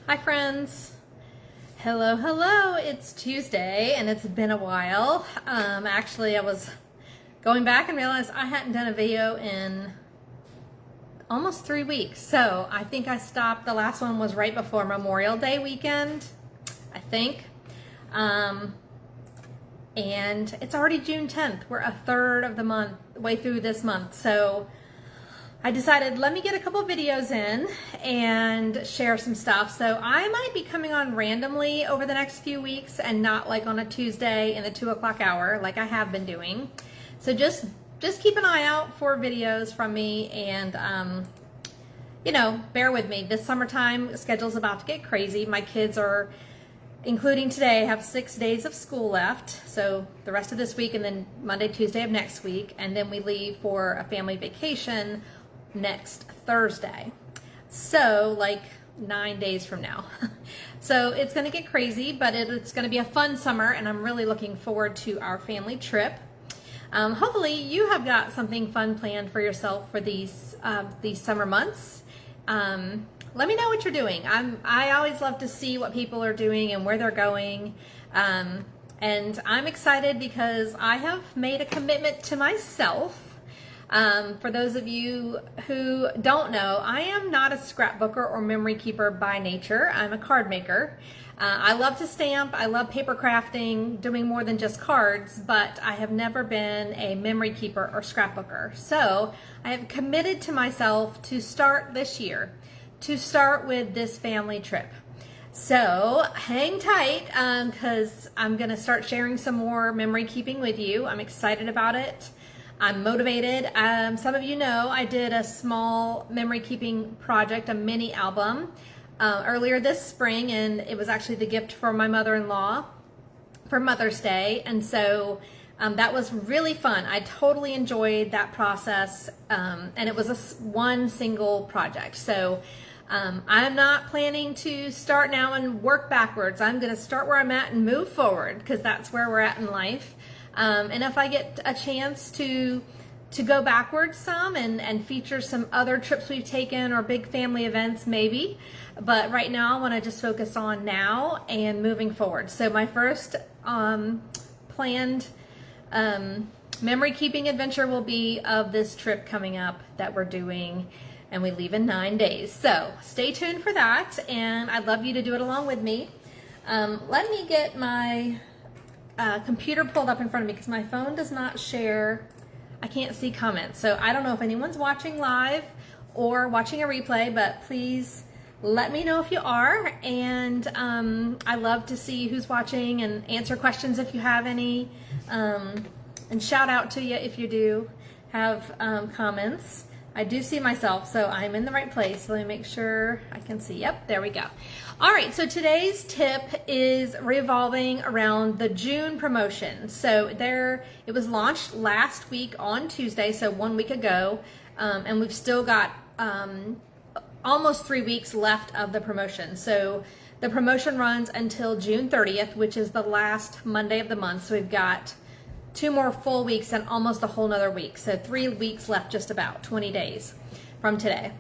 Hi friends. Hello. It's Tuesday and it's been a while. Actually, I was going back and realized I hadn't done a video in almost 3 weeks. So I think I stopped. The last one was right before Memorial Day weekend, I think. And it's already June 10th. We're a third of the month, way through this month. So I decided, let me get a couple videos in and share some stuff. So I might be coming on randomly over the next few weeks and not like on a Tuesday in the 2 o'clock hour like I have been doing. So just keep an eye out for videos from me and, bear with me. This summertime schedule's about to get crazy. My kids are, including today, have 6 days of school left. So the rest of this week and then Monday, Tuesday of next week. And then we leave for a family vacation next Thursday. So like 9 days from now. So it's going to get crazy, but it's going to be a fun summer and I'm really looking forward to our family trip. Hopefully you have got something fun planned for yourself for these summer months. Let me know what you're doing. I always love to see what people are doing and where they're going. And I'm excited because I have made a commitment to myself. For those of you who don't know, I am not a scrapbooker or memory keeper by nature. I'm a card maker. I love to stamp. I love paper crafting, doing more than just cards, but I have never been a memory keeper or scrapbooker. So I have committed to myself to start this year, to start with this family trip. So hang tight because I'm going to start sharing some more memory keeping with you. I'm excited about it. I'm motivated. Some of you know I did a small memory keeping project, a mini album, earlier this spring, and it was actually the gift for my mother-in-law for Mother's Day. And so that was really fun. I totally enjoyed that process, and it was one single project. So I'm not planning to start now and work backwards. I'm going to start where I'm at and move forward because that's where we're at in life. And if I get a chance to go backwards some and feature some other trips we've taken or big family events, maybe. But right now I want to just focus on now and moving forward. So my first planned memory keeping adventure will be of this trip coming up that we're doing, and we leave in 9 days. So stay tuned for that, and I'd love you to do it along with me. Let me get my computer pulled up in front of me because my phone does not share. I can't see comments, so I don't know if anyone's watching live or watching a replay, but please let me know if you are. And I love to see who's watching and answer questions if you have any, and shout out to you if you do have comments. I do see myself, so I'm in the right place. Let me make sure I can see. Yep, there we go. All right, so today's tip is revolving around the June promotion. So it was launched last week on Tuesday, so 1 week ago, and we've still got almost 3 weeks left of the promotion. So the promotion runs until June 30th, which is the last Monday of the month. So we've got 2 more full weeks and almost a whole nother week. So 3 weeks left, just about 20 days from today.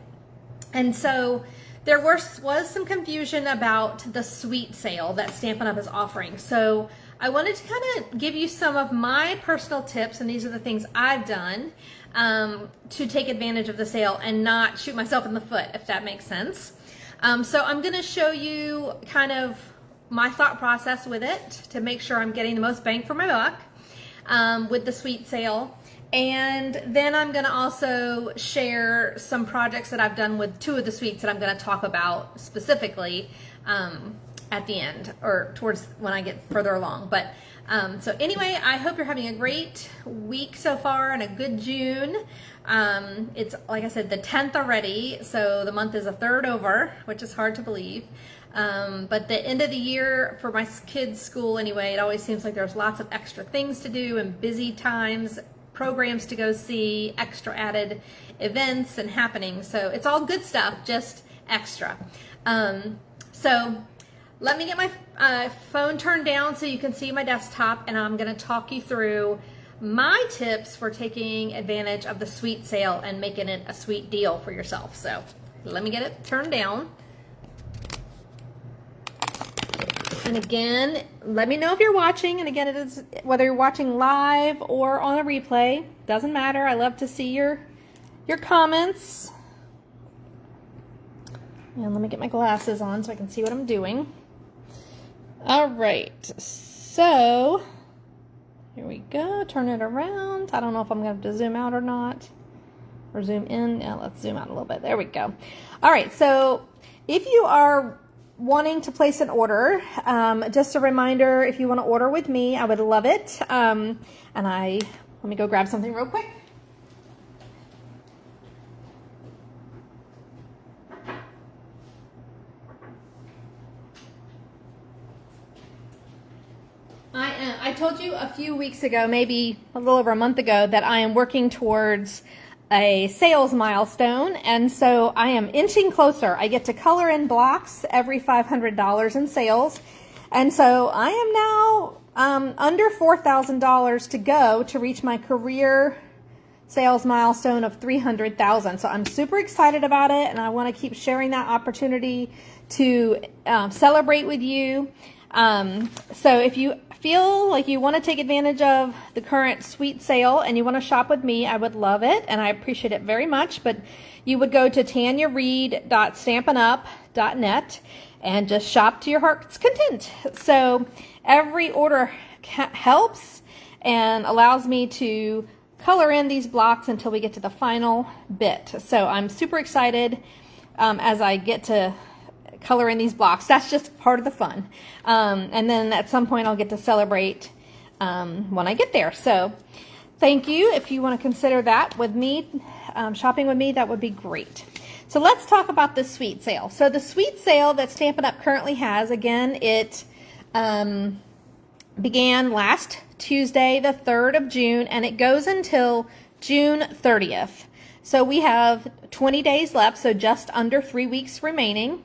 And so there was some confusion about the suite sale that Stampin' Up! Is offering. So I wanted to kind of give you some of my personal tips, and these are the things I've done to take advantage of the sale and not shoot myself in the foot, if that makes sense. So I'm going to show you kind of my thought process with it to make sure I'm getting the most bang for my buck. With the suite sale, and then I'm going to also share some projects that I've done with 2 of the suites that I'm going to talk about specifically at the end or towards when I get further along. But so anyway, I hope you're having a great week so far and a good June. It's, like I said, the 10th already, so the month is a third over, which is hard to believe. But the end of the year for my kids' school anyway, it always seems like there's lots of extra things to do and busy times, programs to go see, extra added events and happenings. So it's all good stuff, just extra. So let me get my phone turned down so you can see my desktop, and I'm going to talk you through my tips for taking advantage of the suite sale and making it a sweet deal for yourself. So let me get it turned down. And again, let me know if you're watching. And again, it is whether you're watching live or on a replay. Doesn't matter. I love to see your comments. And let me get my glasses on so I can see what I'm doing. All right. So here we go. Turn it around. I don't know if I'm going to have to zoom out or not. Or zoom in. Yeah, let's zoom out a little bit. There we go. All right. So if you are wanting to place an order, just a reminder, if you want to order with me, I would love it. Let me go grab something real quick. I told you a few weeks ago, maybe a little over a month ago, that I am working towards a sales milestone, and so I am inching closer. I get to color in blocks every $500 in sales, and so I am now under $4,000 to go to reach my career sales milestone of $300,000. So I'm super excited about it, and I want to keep sharing that opportunity to celebrate with you. So if you feel like you want to take advantage of the current suite sale and you want to shop with me, I would love it, and I appreciate it very much. But you would go to tanyareed.stampinup.net and just shop to your heart's content. So every order helps and allows me to color in these blocks until we get to the final bit. So I'm super excited as I get to color in these blocks. That's just part of the fun. And then at some point I'll get to celebrate when I get there. So thank you. If you want to consider that with me, shopping with me, that would be great. So let's talk about the suite sale. So the suite sale that Stampin' Up! Currently has, again, it began last Tuesday, the 3rd of June, and it goes until June 30th. So we have 20 days left, so just under 3 weeks remaining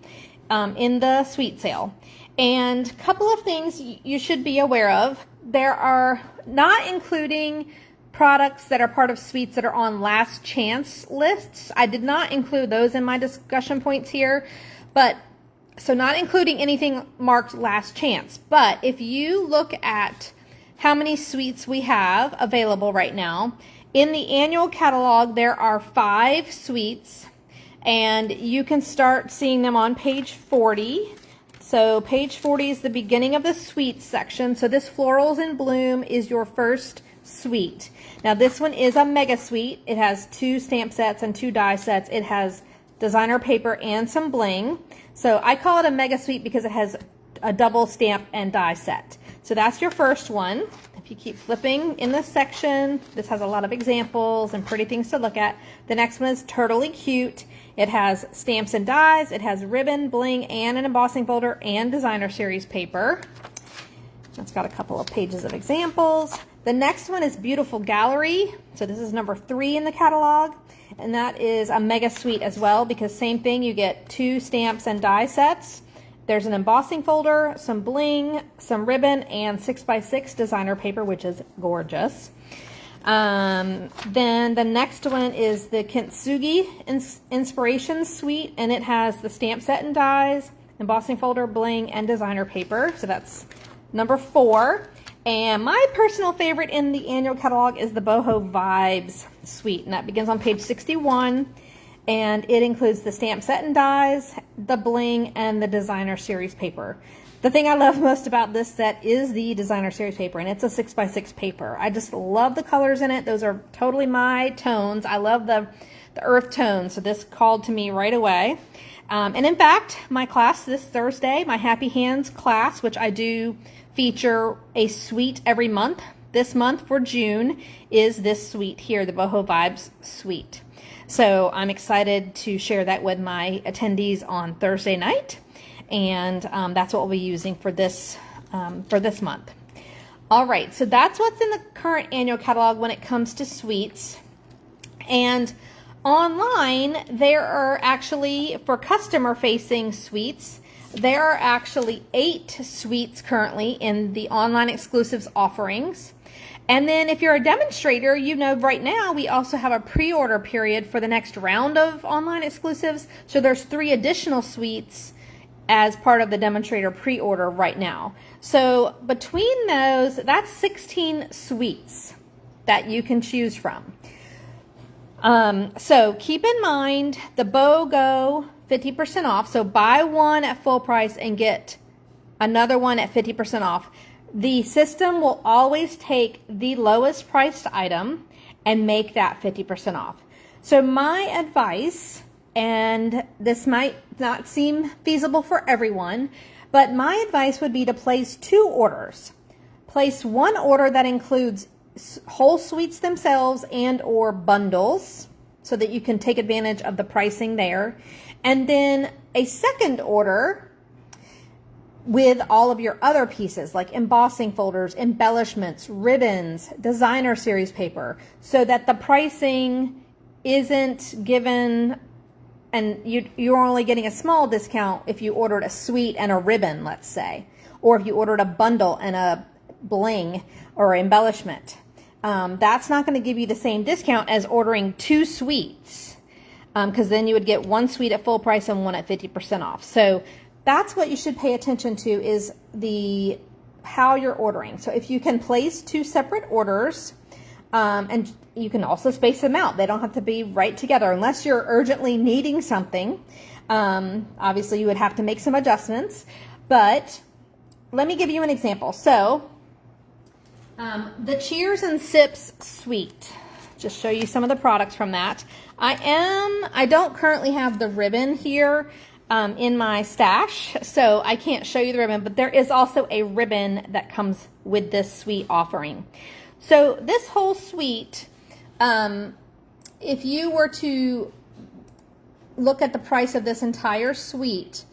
in the suite sale. And a couple of things you should be aware of. There are, not including products that are part of suites that are on last chance lists. I did not include those in my discussion points here, but so not including anything marked last chance. But if you look at how many suites we have available right now, in the annual catalog there are 5 suites, and you can start seeing them on page 40. So page 40 is the beginning of the suite section. So this Florals in Bloom is your first suite. Now this one is a mega suite. It has 2 stamp sets and 2 die sets. It has designer paper and some bling. So I call it a mega suite because it has a double stamp and die set. So that's your first one. If you keep flipping in this section, this has a lot of examples and pretty things to look at. The next one is Turtley Cute. It has stamps and dies. It has ribbon, bling, and an embossing folder and designer series paper. It's got a couple of pages of examples. The next one is Beautiful Gallery. So this is number 3 in the catalog. And that is a mega suite as well, because same thing, you get 2 stamps and die sets. There's an embossing folder, some bling, some ribbon, and 6x6 designer paper, which is gorgeous. Then the next one is the Kintsugi Inspiration Suite, and it has the stamp set and dies, embossing folder, bling, and designer paper. So that's number 4. And my personal favorite in the annual catalog is the Boho Vibes Suite, and that begins on page 61. And it includes the stamp set and dies, the bling, and the designer series paper. The thing I love most about this set is the designer series paper, and it's a 6x6 paper. I just love the colors in it. Those are totally my tones. I love the earth tones, so this called to me right away. And in fact, my class this Thursday, my Happy Hands class, which I do feature a suite every month. This month for June is this suite here, the Boho Vibes Suite. So I'm excited to share that with my attendees on Thursday night, and that's what we'll be using for this month. All right, so that's what's in the current annual catalog when it comes to suites. And online, there are actually, for customer-facing suites, there are actually 8 suites currently in the online exclusives offerings. And then if you're a demonstrator, you know right now we also have a pre-order period for the next round of online exclusives. So there's 3 additional suites as part of the demonstrator pre-order right now. So between those, that's 16 suites that you can choose from. So keep in mind the BOGO 50% off. So buy one at full price and get another one at 50% off. The system will always take the lowest priced item and make that 50% off. So my advice, and this might not seem feasible for everyone, but my advice would be to place 2 orders. Place one order that includes whole suites themselves and or bundles so that you can take advantage of the pricing there. And then a second order with all of your other pieces like embossing folders, embellishments, ribbons, designer series paper, so that the pricing isn't given and you're only getting a small discount if you ordered a suite and a ribbon, let's say, or if you ordered a bundle and a bling or embellishment. That's not going to give you the same discount as ordering 2 suites, because then you would get one suite at full price and one at 50% off. So that's what you should pay attention to, is how you're ordering. So if you can place 2 separate orders, and you can also space them out. They don't have to be right together unless you're urgently needing something. Obviously, you would have to make some adjustments. But let me give you an example. So the Cheers and Sips suite. Just show you some of the products from that. I don't currently have the ribbon here in my stash, so I can't show you the ribbon, but there is also a ribbon that comes with this suite offering. So this whole suite, if you were to look at the price of this entire suite,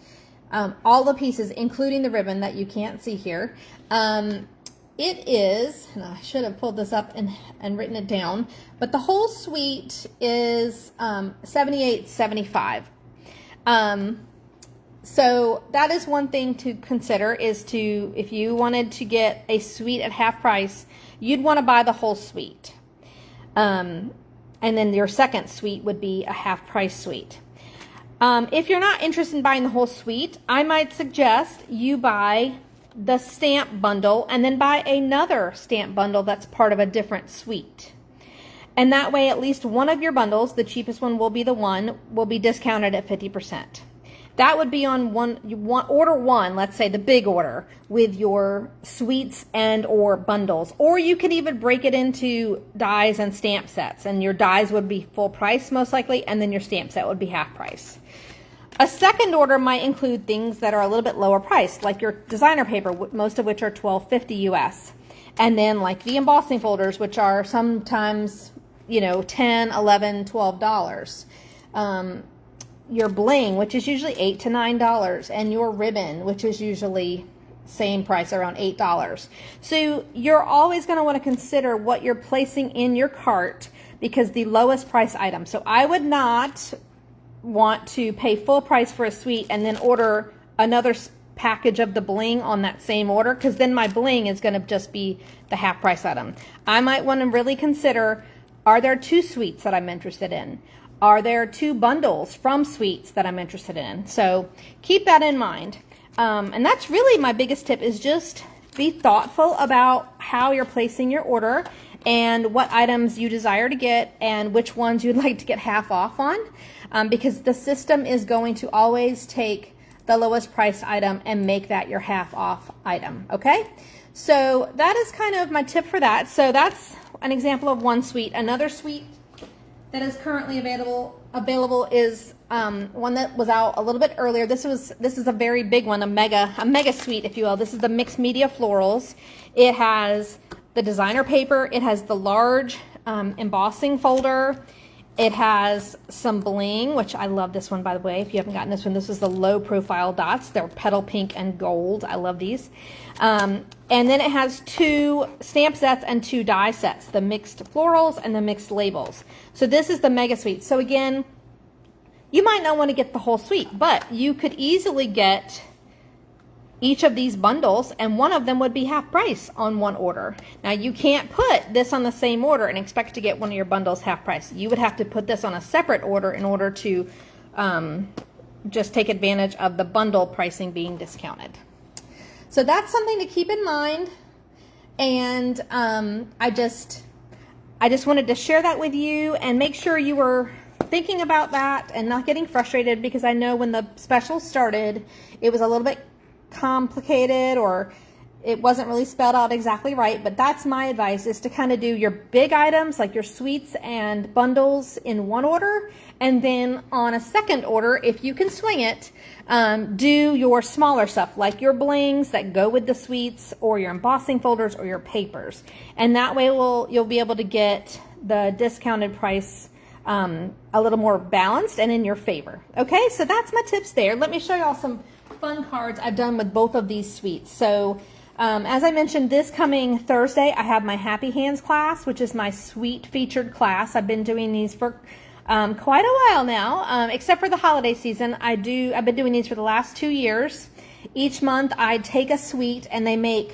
all the pieces, including the ribbon that you can't see here, it is, and I should have pulled this up and written it down, but the whole suite is $78.75. So that is one thing to consider, is if you wanted to get a suite at half price, you'd want to buy the whole suite. And then your second suite would be a half price suite. If you're not interested in buying the whole suite, I might suggest you buy the stamp bundle and then buy another stamp bundle that's part of a different suite. And that way, at least one of your bundles, the cheapest one will be discounted at 50%. That would be on order one, let's say the big order, with your suites and or bundles. Or you could even break it into dies and stamp sets, and your dies would be full price most likely, and then your stamp set would be half price. A second order might include things that are a little bit lower priced, like your designer paper, most of which are $12.50 US. And then like the embossing folders, which are sometimes, $10, $11, $12. Your bling, which is usually $8 to $9, and your ribbon, which is usually same price, around $8. So you're always going to want to consider what you're placing in your cart, because the lowest price item. So I would not want to pay full price for a suite and then order another package of the bling on that same order, because then my bling is going to just be the half price item. I might want to really consider, are there 2 suites that I'm interested in? Are there 2 bundles from suites that I'm interested in? So keep that in mind. And that's really my biggest tip, is just be thoughtful about how you're placing your order and what items you desire to get and which ones you'd like to get half off on, because the system is going to always take the lowest priced item and make that your half off item. Okay, so that is kind of my tip for that. So that's an example of one suite. Another suite that is currently available is one that was out a little bit earlier. This is a very big one, a mega suite, if you will. This is the mixed media florals. It has the designer paper. It has the large embossing folder. It has some bling, which I love this one, by the way. If you haven't gotten this one, this is the low profile dots. They're petal pink and gold. I love these. And then it has 2 stamp sets and 2 die sets, the mixed florals and the mixed labels. So this is the mega suite. So again, you might not want to get the whole suite, but you could easily get each of these bundles, and one of them would be half price on one order. Now you can't put this on the same order and expect to get one of your bundles half price. You would have to put this on a separate order in order to just take advantage of the bundle pricing being discounted. So that's something to keep in mind. And I just wanted to share that with you and make sure you were thinking about that and not getting frustrated, because I know when the special started, it was a little bit complicated, or it wasn't really spelled out exactly right. But that's my advice, is to kind of do your big items like your sweets and bundles in one order, and then on a second order, if you can swing it, do your smaller stuff like your blings that go with the sweets, or your embossing folders, or your papers. And that way you'll be able to get the discounted price a little more balanced and in your favor. Okay, so that's my tips there. Let me show y'all some fun cards I've done with both of these sweets. So as I mentioned, this coming Thursday, I have my Happy Hands class, which is my sweet featured class. I've been doing these for quite a while now, except for the holiday season. I've been doing these for the last 2 years. Each month I take a sweet and they make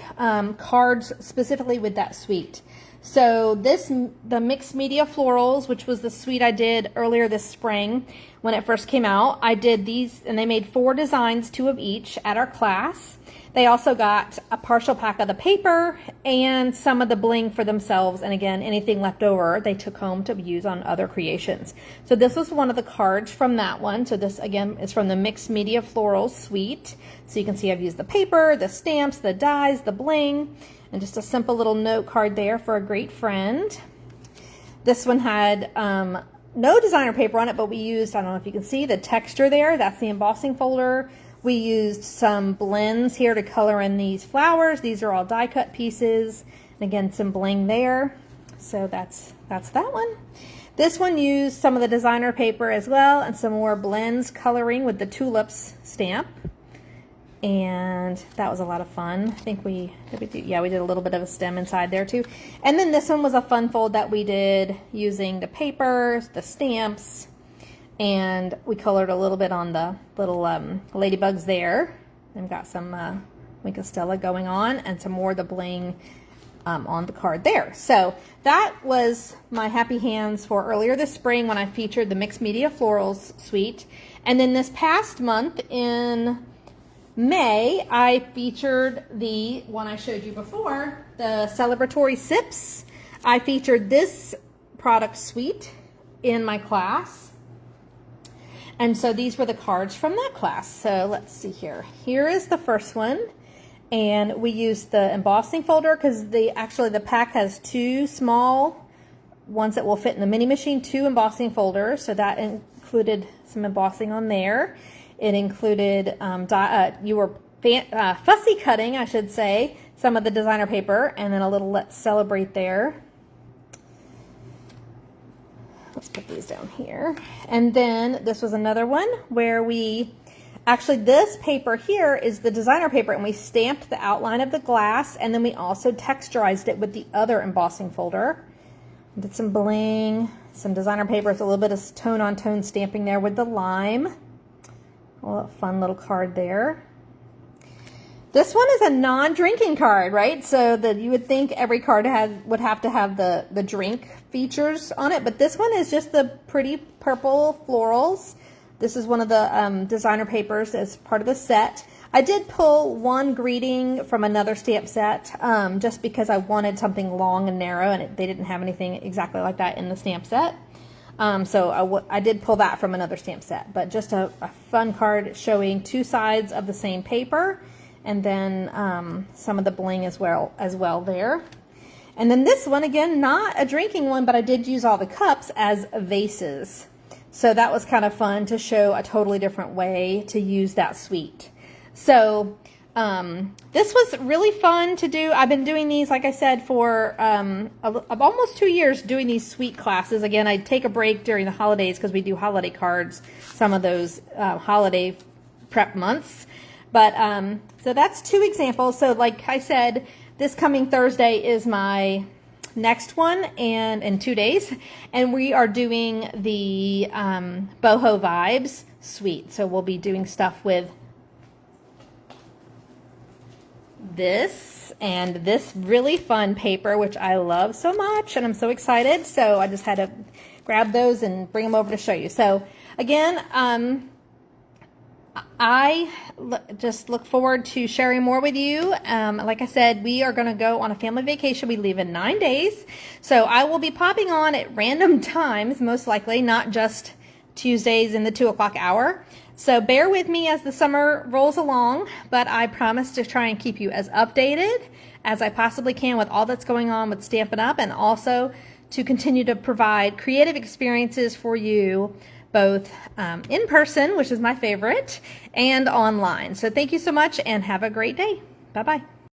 cards specifically with that sweet. So the Mixed Media Florals, which was the suite I did earlier this spring when it first came out, I did these and they made 4 designs, 2 of each at our class. They also got a partial pack of the paper and some of the bling for themselves. And again, anything left over, they took home to use on other creations. So this was one of the cards from that one. So this again is from the Mixed Media Florals suite. So you can see I've used the paper, the stamps, the dies, the bling, and just a simple little note card there for a great friend. This one had no designer paper on it, but we used, I don't know if you can see the texture there, that's the embossing folder. We used some blends here to color in these flowers. These are all die cut pieces. And again, some bling there. So that's that one. This one used some of the designer paper as well, and some more blends coloring with the tulips stamp. And that was a lot of fun. I think we did a little bit of a stem inside there too. And then this one was a fun fold that we did using the papers, the stamps, and we colored a little bit on the little ladybugs there. And got some Wink of Stella going on, and some more of the bling on the card there. So that was my Happy Hands for earlier this spring when I featured the Mixed Media Florals suite. And then this past month in May, I featured the one I showed you before, the Celebratory Sips. I featured this product suite in my class. And so these were the cards from that class. So let's see here. Here is the first one. And we used the embossing folder because the pack has 2 small ones that will fit in the mini machine, 2 embossing folders. So that included some embossing on there. It included, fussy cutting, I should say, some of the designer paper, and then a little Let's Celebrate there. Let's put these down here. And then this was another one where this paper here is the designer paper, and we stamped the outline of the glass, and then we also texturized it with the other embossing folder. Did some bling, some designer paper, it's a little bit of tone-on-tone stamping there with the lime. A fun little card there. This one is a non-drinking card, right? So that you would think every card would have to have the drink features on it, but this one is just the pretty purple florals. This is one of the designer papers as part of the set. I did pull one greeting from another stamp set just because I wanted something long and narrow, and they didn't have anything exactly like that in the stamp set. So I did pull that from another stamp set, but just a fun card showing 2 sides of the same paper, and then some of the bling as well there. And then this one, again, not a drinking one, but I did use all the cups as vases. So that was kind of fun to show a totally different way to use that suite. So this was really fun to do. I've been doing these, like I said, for almost 2 years doing these suite classes. Again, I take a break during the holidays because we do holiday cards, some of those holiday prep months. But so that's 2 examples. So like I said, this coming Thursday is my next one, and in 2 days, and we are doing the Boho Vibes suite. So we'll be doing stuff with this and this really fun paper, which I love so much, and I'm so excited. So I just had to grab those and bring them over to show you. So again, I just look forward to sharing more with you. Like I said, we are going to go on a family vacation. We leave in 9 days. So I will be popping on at random times, most likely, not just Tuesdays in the 2 o'clock hour. So bear with me as the summer rolls along, but I promise to try and keep you as updated as I possibly can with all that's going on with Stampin' Up! And also to continue to provide creative experiences for you, both in person, which is my favorite, and online. So thank you so much and have a great day. Bye-bye.